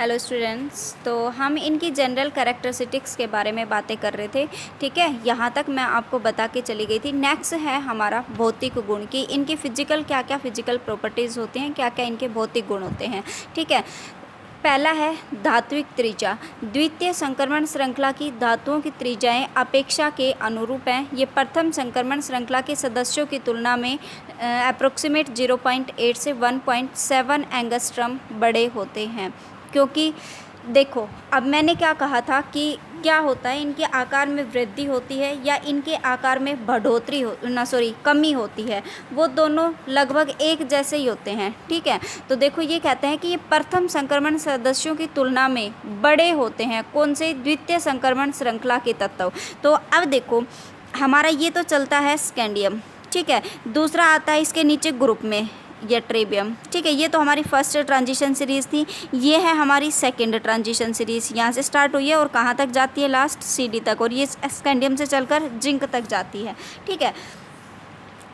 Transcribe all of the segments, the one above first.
Hello students, तो हम इनकी जनरल कैरेक्टरिस्टिक्स के बारे में बातें कर रहे थे। ठीक है, यहाँ तक मैं आपको बता के चली गई थी। नेक्स्ट है हमारा भौतिक गुण कि इनकी फिजिकल क्या क्या फिजिकल प्रॉपर्टीज़ होती हैं, क्या क्या इनके भौतिक गुण होते हैं। ठीक है, पहला है धात्विक त्रिज्या। द्वितीय संक्रमण श्रृंखला की धातुओं की त्रिज्याएं अपेक्षा के अनुरूप हैं। ये प्रथम संक्रमण श्रृंखला के सदस्यों की तुलना में अप्रोक्सीमेट 0.8 से 1.7 एंगस्ट्रम बड़े होते हैं। क्योंकि देखो, अब मैंने क्या कहा था कि क्या होता है, इनके आकार में वृद्धि होती है या इनके आकार में बढ़ोतरी कमी होती है, वो दोनों लगभग एक जैसे ही होते हैं। ठीक है, तो देखो ये कहते हैं कि ये प्रथम संक्रमण सदस्यों की तुलना में बड़े होते हैं। कौन से? द्वितीय संक्रमण श्रृंखला के तत्व। तो अब देखो, हमारा ये तो चलता है स्कैंडियम। ठीक है, दूसरा आता है इसके नीचे ग्रुप में यट्रेबियम। ठीक है, ये तो हमारी फर्स्ट ट्रांजिशन सीरीज़ थी। ये है हमारी सेकंड ट्रांजिशन सीरीज़। यहाँ से स्टार्ट हुई है और कहाँ तक जाती है? लास्ट CD तक, और ये स्कैंडियम से चलकर जिंक तक जाती है। ठीक है,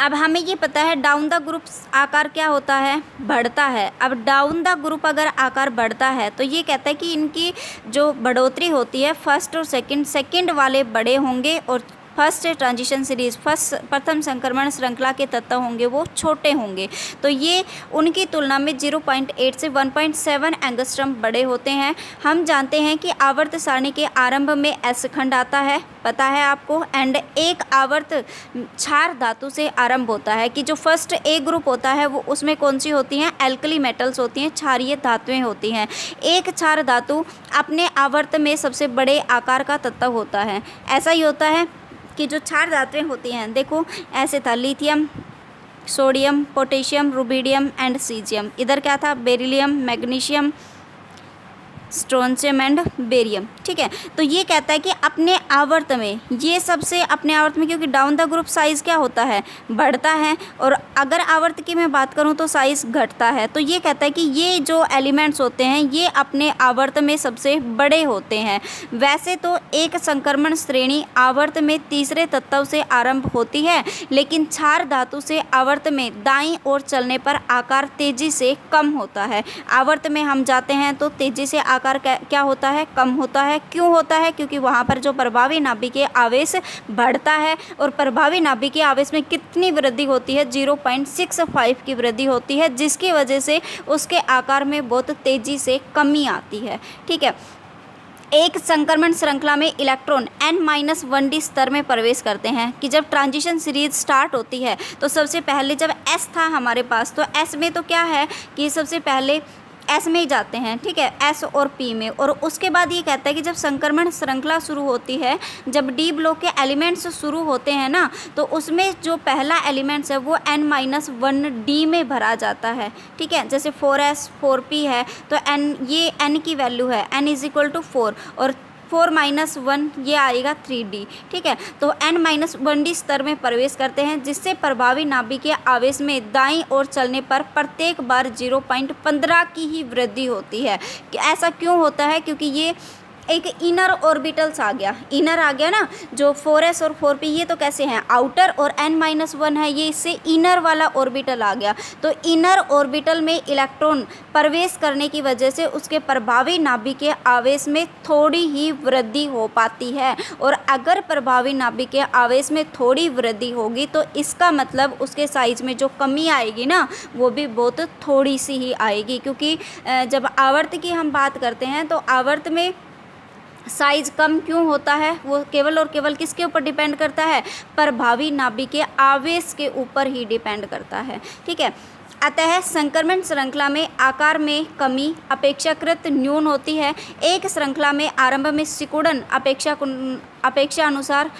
अब हमें ये पता है डाउन द ग्रुप आकार क्या होता है? बढ़ता है। अब डाउन द ग्रुप अगर आकार बढ़ता है तो ये कहता है कि इनकी जो बढ़ोतरी होती है फर्स्ट और सेकंड वाले बड़े होंगे, और फर्स्ट ट्रांजिशन सीरीज़ प्रथम संक्रमण श्रृंखला के तत्व होंगे वो छोटे होंगे। तो ये उनकी तुलना में 0.8 से 1.7 एंगस्ट्रम बड़े होते हैं। हम जानते हैं कि आवर्त सारणी के आरंभ में एस खंड आता है, पता है आपको। एंड एक आवर्त क्षार धातु से आरंभ होता है कि जो फर्स्ट ए ग्रुप होता है वो उसमें कौन सी होती हैं? एल्कली मेटल्स होती हैं, क्षारीय धातुएं होती हैं। एक क्षार धातु अपने आवर्त में सबसे बड़े आकार का तत्व होता है। ऐसा ही होता है कि जो क्षार धातुएं होती हैं, देखो ऐसे था lithium, sodium, potassium, rubidium and caesium. इधर क्या था? Beryllium, magnesium, strontium and barium. ठीक है, तो ये कहता है कि अपने आवर्त में ये सबसे अपने आवर्त में, क्योंकि डाउन द ग्रुप साइज़ क्या होता है? बढ़ता है, और अगर आवर्त की मैं बात करूँ तो साइज़ घटता है। तो ये कहता है कि ये जो एलिमेंट्स होते हैं ये अपने आवर्त में सबसे बड़े होते हैं। वैसे तो एक संक्रमण श्रेणी आवर्त में तीसरे तत्व से आरंभ होती है, लेकिन क्षार धातु से आवर्त में दाईं ओर चलने पर आकार तेजी से कम होता है। आवर्त में हम जाते हैं तो तेजी से आकार क्या होता है? कम होता है। क्यों होता है? क्योंकि वहाँ पर जो प्रभावी नाभिकीय आवेश बढ़ता है, और प्रभावी नाभिकीय आवेश में कितनी वृद्धि होती है? 0.65 की वृद्धि होती है, जिसकी वजह से उसके आकार में बहुत तेजी से कमी आती है। ठीक है, एक संक्रमण श्रृंखला में इलेक्ट्रॉन n-1d स्तर में प्रवेश करते हैं। कि जब ट्रांजिशन सीरीज स्टार्ट होती है तो सबसे पहले जब S था हमारे पास, तो S में तो क्या है कि सबसे पहले S में ही जाते हैं। ठीक है, S और P में। और उसके बाद ये कहता है कि जब संक्रमण श्रृंखला शुरू होती है, जब D ब्लॉक के एलिमेंट्स शुरू होते हैं ना, तो उसमें जो पहला एलिमेंट्स है वो n-1d में भरा जाता है। ठीक है, जैसे 4s 4p है तो n, ये n की वैल्यू है, n = 4, और 4-1 ये आएगा 3d। ठीक है, तो n-1d स्तर में प्रवेश करते हैं, जिससे प्रभावी नाभिकीय आवेश में दाईं ओर चलने पर प्रत्येक बार 0.15 की ही वृद्धि होती है। कि ऐसा क्यों होता है? क्योंकि ये एक इनर ऑर्बिटल्स आ गया, इनर आ गया ना, जो 4s और 4p ये तो कैसे हैं? आउटर, और n-1 है ये इससे इनर वाला ऑर्बिटल आ गया। तो इनर ऑर्बिटल में इलेक्ट्रॉन प्रवेश करने की वजह से उसके प्रभावी नाभिकीय आवेश में थोड़ी ही वृद्धि हो पाती है। और अगर प्रभावी नाभिकीय आवेश में थोड़ी वृद्धि होगी तो इसका मतलब उसके साइज में जो कमी आएगी ना, वो भी बहुत थोड़ी सी ही आएगी। क्योंकि जब आवर्त की हम बात करते हैं तो आवर्त में साइज कम क्यों होता है? वो केवल और केवल किसके ऊपर डिपेंड करता है? प्रभावी नाभिकीय आवेश के ऊपर ही डिपेंड करता है। ठीक है, अतः संक्रमण श्रृंखला में आकार में कमी अपेक्षाकृत न्यून होती है। एक श्रृंखला में आरंभ में सिकुड़न अपेक्षा अनुसार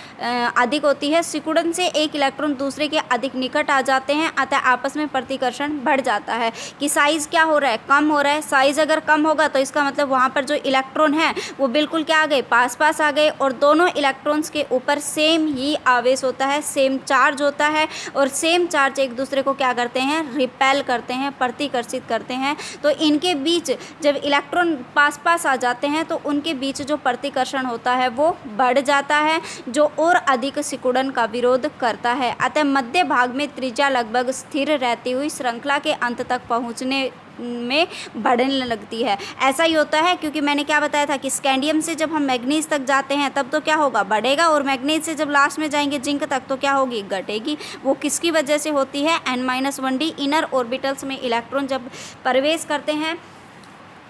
अधिक होती है। सिकुड़न से एक इलेक्ट्रॉन दूसरे के अधिक निकट आ जाते हैं, अतः आपस में प्रतिकर्षण बढ़ जाता है। कि साइज़ क्या हो रहा है? कम हो रहा है। साइज़ अगर कम होगा तो इसका मतलब वहाँ पर जो इलेक्ट्रॉन है वो बिल्कुल क्या आ गए? पास पास आ गए, और दोनों इलेक्ट्रॉन्स के ऊपर सेम ही आवेश होता है, सेम चार्ज होता है, और सेम चार्ज एक दूसरे को क्या करते हैं? रिपेल करते हैं, प्रतिकर्षित करते हैं। तो इनके बीच जब इलेक्ट्रॉन पास पास आ जाते हैं तो उनके बीच जो प्रतिकर्षण होता है वो बढ़ जाता है, जो और अधिक सिकुड़न का विरोध करता है। अतः मध्य भाग में त्रिज्या लगभग स्थिर रहती हुई श्रृंखला के अंत तक में बढ़ने लगती है। ऐसा ही होता है क्योंकि मैंने क्या बताया था कि स्कैंडियम से जब हम मैग्नीज तक जाते हैं तब तो क्या होगा, बढ़ेगा, और मैग्नीज से जब लास्ट में जाएंगे जिंक तक तो क्या होगी, घटेगी। वो किसकी वजह से होती है, n-1d इनर ऑर्बिटल्स में इलेक्ट्रॉन जब प्रवेश करते हैं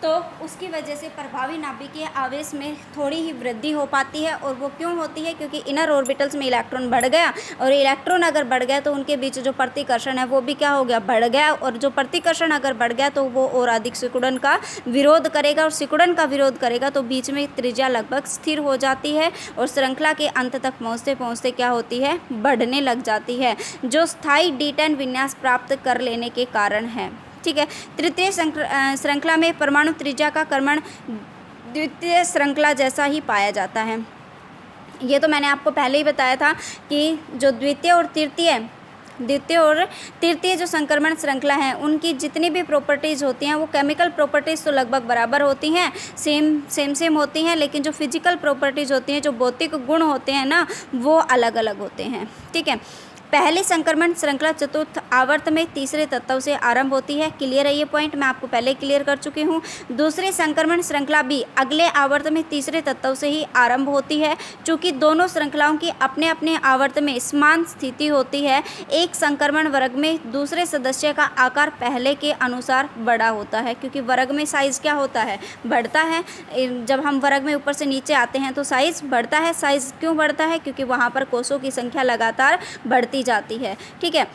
तो उसकी वजह से प्रभावी नाभिकीय आवेश में थोड़ी ही वृद्धि हो पाती है। और वो क्यों होती है, क्योंकि इनर ऑर्बिटल्स में इलेक्ट्रॉन बढ़ गया, और इलेक्ट्रॉन अगर बढ़ गया तो उनके बीच जो प्रतिकर्षण है वो भी क्या हो गया, बढ़ गया, और जो प्रतिकर्षण अगर बढ़ गया तो वो और अधिक सिकुड़न का विरोध करेगा, और सिकुड़न का विरोध करेगा तो बीच में त्रिज्या लगभग स्थिर हो जाती है और श्रृंखला के अंत तक पहुँचते पहुँचते क्या होती है, बढ़ने लग जाती है, जो स्थायी D10 विन्यास प्राप्त कर लेने के कारण है। ठीक है। तृतीय श्रृंखला में परमाणु त्रिज्या का क्रमण द्वितीय श्रृंखला जैसा ही पाया जाता है। ये तो मैंने आपको पहले ही बताया था कि जो द्वितीय और तृतीय जो संक्रमण श्रृंखला है उनकी जितनी भी प्रॉपर्टीज़ होती हैं वो केमिकल प्रॉपर्टीज़ तो लगभग बराबर होती हैं, सेम होती हैं, लेकिन जो फिजिकल प्रॉपर्टीज़ होती हैं, जो भौतिक गुण होते हैं ना, वो अलग अलग होते हैं। ठीक है। पहली संक्रमण श्रृंखला चतुर्थ आवर्त में तीसरे तत्व से आरंभ होती है। क्लियर है ये पॉइंट, मैं आपको पहले क्लियर कर चुकी हूँ। दूसरी संक्रमण श्रृंखला भी अगले आवर्त में तीसरे तत्व से ही आरंभ होती है। चूँकि दोनों श्रृंखलाओं की अपने अपने आवर्त में समान स्थिति होती है, एक संक्रमण वर्ग में दूसरे सदस्य का आकार पहले के अनुसार बड़ा होता है, क्योंकि वर्ग में साइज़ क्या होता है, बढ़ता है। जब हम वर्ग में ऊपर से नीचे आते हैं तो साइज़ बढ़ता है। साइज़ क्यों बढ़ता है, क्योंकि वहाँ पर कोषों की संख्या लगातार बढ़ती जाती है। ठीक है।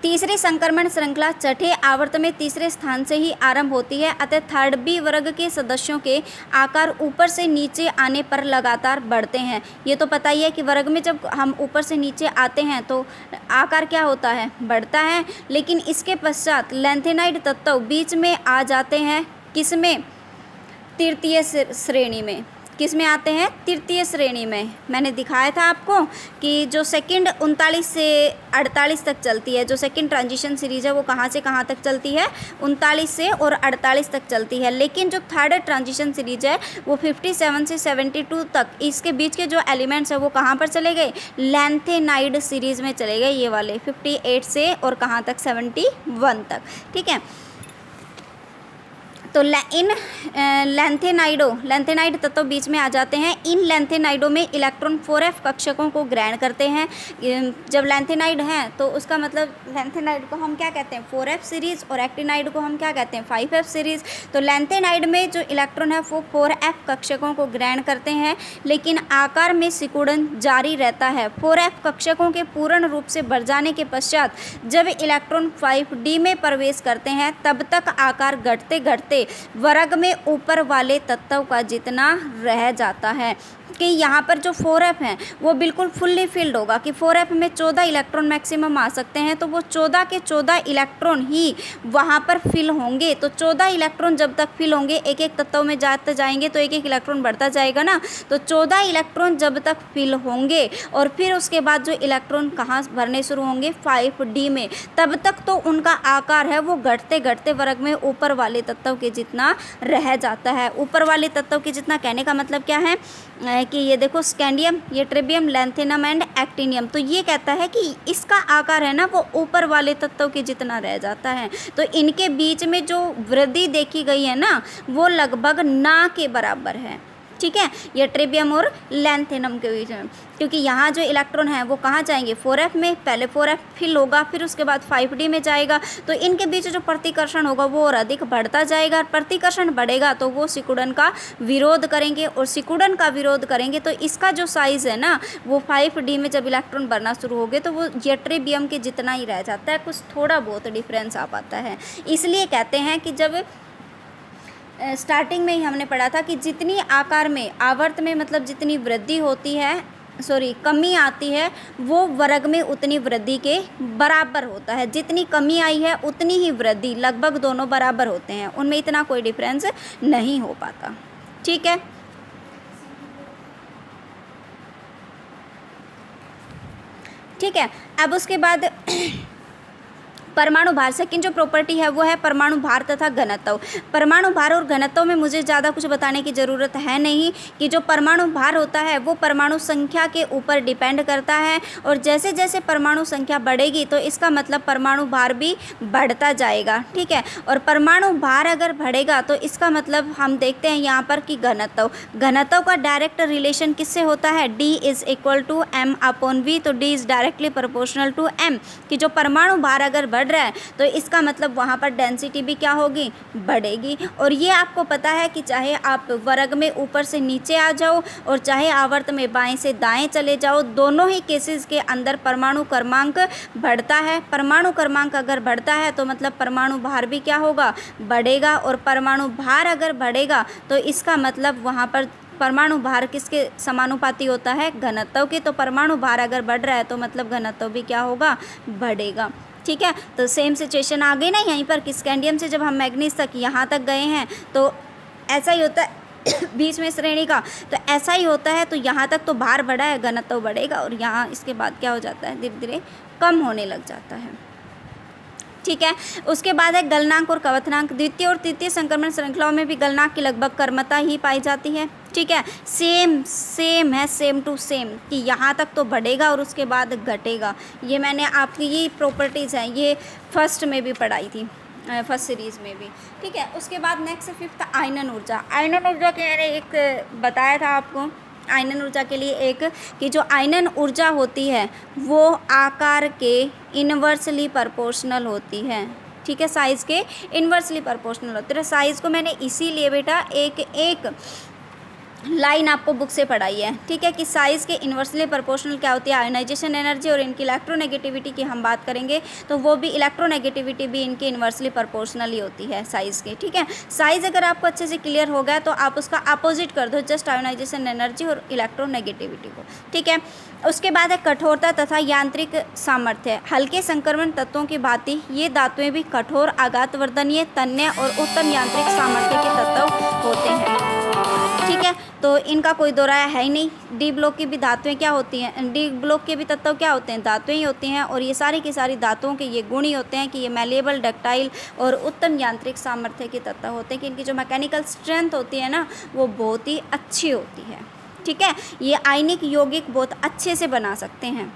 तीसरी संक्रमण श्रृंखला छठे आवर्त में तीसरे स्थान से ही आरंभ होती है, अतः थर्ड बी वर्ग के सदस्यों के आकार ऊपर से नीचे आने पर लगातार बढ़ते हैं। ये तो पता ही है कि वर्ग में जब हम ऊपर से नीचे आते हैं तो आकार क्या होता है, बढ़ता है। लेकिन इसके पश्चात लैंथेनाइड तत्व बीच में आ जाते हैं, किसमें, तृतीय श्रेणी में। किस में आते हैं, तृतीय श्रेणी में। मैंने दिखाया था आपको कि जो सेकंड 39 से 48 तक चलती है, जो सेकंड ट्रांजिशन सीरीज है वो कहाँ से कहाँ तक चलती है, 39 से और 48 तक चलती है। लेकिन जो थर्ड ट्रांजिशन सीरीज है वो 57 से 72 तक, इसके बीच के जो एलिमेंट्स है वो कहाँ पर चले गए, लैंथेनाइड सीरीज में चले गए, ये वाले 58 से और कहाँ तक, 71 तक। ठीक है। तो इन लैंथेनाइड तत्व बीच में आ जाते हैं। इन लैंथेनाइडों में इलेक्ट्रॉन 4f कक्षकों को ग्रहण करते हैं। जब लैंथेनाइड हैं तो उसका मतलब लैंथेनाइड को हम क्या कहते हैं, 4f सीरीज़, और एक्टिनाइड को हम क्या कहते हैं, 5f सीरीज़। तो लैंथेनाइड में जो इलेक्ट्रॉन है वो 4f कक्षकों को ग्रहण करते हैं, लेकिन आकार में सिकुड़न जारी रहता है। 4f कक्षकों के पूर्ण रूप से भर जाने के पश्चात जब इलेक्ट्रॉन 5d में प्रवेश करते हैं तब तक आकार घटते घटते वर्ग में ऊपर वाले तत्व का जितना रह जाता है। कि यहाँ पर जो 4f हैं वो बिल्कुल फुल्ली फिल्ड होगा, कि 4f में 14 इलेक्ट्रॉन मैक्सिमम आ सकते हैं, तो वो 14 के 14 इलेक्ट्रॉन ही वहाँ पर फिल होंगे। तो 14 इलेक्ट्रॉन जब तक फिल होंगे, एक एक तत्व में जाते जाएंगे तो एक एक इलेक्ट्रॉन बढ़ता जाएगा ना, तो 14 इलेक्ट्रॉन जब तक फिल होंगे और फिर उसके बाद जो इलेक्ट्रॉन कहाँ भरने शुरू होंगे, 5d में, तब तक तो उनका आकार है वो घटते घटते वर्ग में ऊपर वाले तत्व के जितना रह जाता है। ऊपर वाले तत्व के जितना कहने का मतलब क्या है कि ये देखो स्कैंडियम, ये ट्रिबियम, लैंथेनम एंड एक्टिनियम, तो ये कहता है कि इसका आकार है ना वो ऊपर वाले तत्व के जितना रह जाता है। तो इनके बीच में जो वृद्धि देखी गई है ना वो लगभग ना के बराबर है। ठीक है, ये ट्रिबियम और लैंथेनम के बीच में, क्योंकि यहाँ जो इलेक्ट्रॉन है वो कहाँ जाएंगे, 4f में, पहले 4f फिल होगा, फिर उसके बाद 5d में जाएगा, तो इनके बीच जो प्रतिकर्षण होगा वो और अधिक बढ़ता जाएगा। प्रतिकर्षण बढ़ेगा तो वो सिकुड़न का विरोध करेंगे, और सिकुड़न का विरोध करेंगे तो इसका जो साइज़ है ना वो 5d में जब इलेक्ट्रॉन बढ़ना शुरू हो गए तो वो ट्रिबियम के जितना ही रह जाता है, कुछ थोड़ा बहुत डिफरेंस आ पाता है। इसलिए कहते हैं कि जब स्टार्टिंग में ही हमने पढ़ा था कि जितनी आकार में, आवर्त में, मतलब जितनी वृद्धि होती है, कमी आती है, वो वर्ग में उतनी वृद्धि के बराबर होता है। जितनी कमी आई है उतनी ही वृद्धि, लगभग दोनों बराबर होते हैं, उनमें इतना कोई डिफरेंस नहीं हो पाता। ठीक है। ठीक है, अब उसके बाद परमाणु भार, सेकंड जो प्रॉपर्टी है वो है परमाणु भार तथा घनत्व। परमाणु भार और घनत्व में मुझे ज़्यादा कुछ बताने की ज़रूरत है नहीं कि जो परमाणु भार होता है वो परमाणु संख्या के ऊपर डिपेंड करता है, और जैसे जैसे परमाणु संख्या बढ़ेगी तो इसका मतलब परमाणु भार भी बढ़ता जाएगा, ठीक है। और परमाणु भार अगर बढ़ेगा तो इसका मतलब हम देखते हैं यहाँ पर कि घनत्व, घनत्व का डायरेक्ट रिलेशन किससे होता है, D is equal to M/V। तो D is directly proportional to M, कि जो परमाणु भार अगर बढ़ रहा है तो इसका मतलब वहाँ पर डेंसिटी भी क्या होगी, बढ़ेगी। और ये आपको पता है कि चाहे आप वर्ग में ऊपर से नीचे आ जाओ और चाहे आवर्त में बाएं से दाएं चले जाओ, दोनों ही केसेस के अंदर परमाणु क्रमांक बढ़ता है। परमाणु क्रमांक अगर बढ़ता है तो मतलब परमाणु भार भी क्या होगा, बढ़ेगा। और परमाणु भार अगर बढ़ेगा तो इसका मतलब वहाँ पर परमाणु भार किसके समानुपाती होता है, घनत्व के। तो परमाणु भार अगर बढ़ रहा है तो मतलब घनत्व भी क्या होगा, बढ़ेगा, ठीक है। तो सेम सिचुएशन आ गई ना यहीं पर कि स्कैंडियम से जब हम मैग्नीज तक यहाँ तक गए हैं तो ऐसा ही होता है बीच में श्रेणी का, तो ऐसा ही होता है। तो यहाँ तक तो भार बढ़ा है, घनत्व बढ़ेगा, और यहाँ इसके बाद क्या हो जाता है, धीरे धीरे कम होने लग जाता है, ठीक है। उसके बाद है गलनांक और कवथनांक। द्वितीय और तृतीय संक्रमण श्रृंखलाओं में भी गलनांक की लगभग क्रमता ही पाई जाती है, ठीक है। सेम है, सेम टू सेम, कि यहाँ तक तो बढ़ेगा और उसके बाद घटेगा। ये मैंने आपकी ये प्रॉपर्टीज़ हैं, ये फर्स्ट में भी पढ़ाई थी, फर्स्ट सीरीज़ में भी, ठीक है। उसके बाद नेक्स्ट फिफ्थ आयनन ऊर्जा। आयनन ऊर्जा के मैंने एक बताया था आपको, आयनन ऊर्जा के लिए एक कि जो आयनन ऊर्जा होती है वो आकार के इन्वर्सली प्रोपोर्शनल होती है, ठीक है। साइज़ के इन्वर्सली प्रोपोर्शनल होती है। साइज़ को मैंने इसीलिए बेटा एक लाइन आपको बुक से पढ़ाई है, ठीक है, कि साइज़ के इन्वर्सली प्रोपोर्शनल क्या होती है, आयोनाइजेशन एनर्जी। और इनकी इलेक्ट्रोनेगेटिविटी की हम बात करेंगे तो वो भी इलेक्ट्रोनेगेटिविटी भी इनकी इन्वर्सली प्रोपोर्शनल ही होती है साइज़ के, ठीक है। साइज़ अगर आपको अच्छे से क्लियर हो गया तो आप उसका अपोजिट कर दो, जस्ट आयोनाइजेशन एनर्जी और इलेक्ट्रोनेगेटिविटी को, ठीक है। उसके बाद है कठोरता तथा यांत्रिक सामर्थ्य। हल्के संक्रमण तत्वों की भांति ये धातुएं भी कठोर, आघातवर्धनीय, तन्य और उत्तम यांत्रिक सामर्थ्य के तत्व होते हैं, ठीक है। तो इनका कोई दोहराया है ही नहीं। डी ब्लॉक की भी धातुएं क्या होती हैं, डी ब्लॉक के भी तत्व क्या होते हैं, धातुएं ही होती हैं। और ये सारी की सारी धातुओं के ये गुण ही होते हैं कि ये मैलेबल, डक्टाइल और उत्तम यांत्रिक सामर्थ्य के तत्व होते हैं, कि इनकी जो मैकेनिकल स्ट्रेंथ होती है ना वो बहुत ही अच्छी होती है, ठीक है। ये आयनिक यौगिक बहुत अच्छे से बना सकते हैं,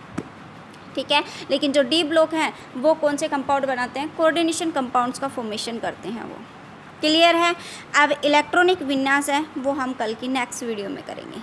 ठीक है। लेकिन जो डी ब्लॉक हैं वो कौन से कंपाउंड बनाते हैं, कोऑर्डिनेशन कंपाउंड्स का फॉर्मेशन करते हैं वो, क्लियर है। अब इलेक्ट्रॉनिक विन्यास है वो हम कल की नेक्स्ट वीडियो में करेंगे।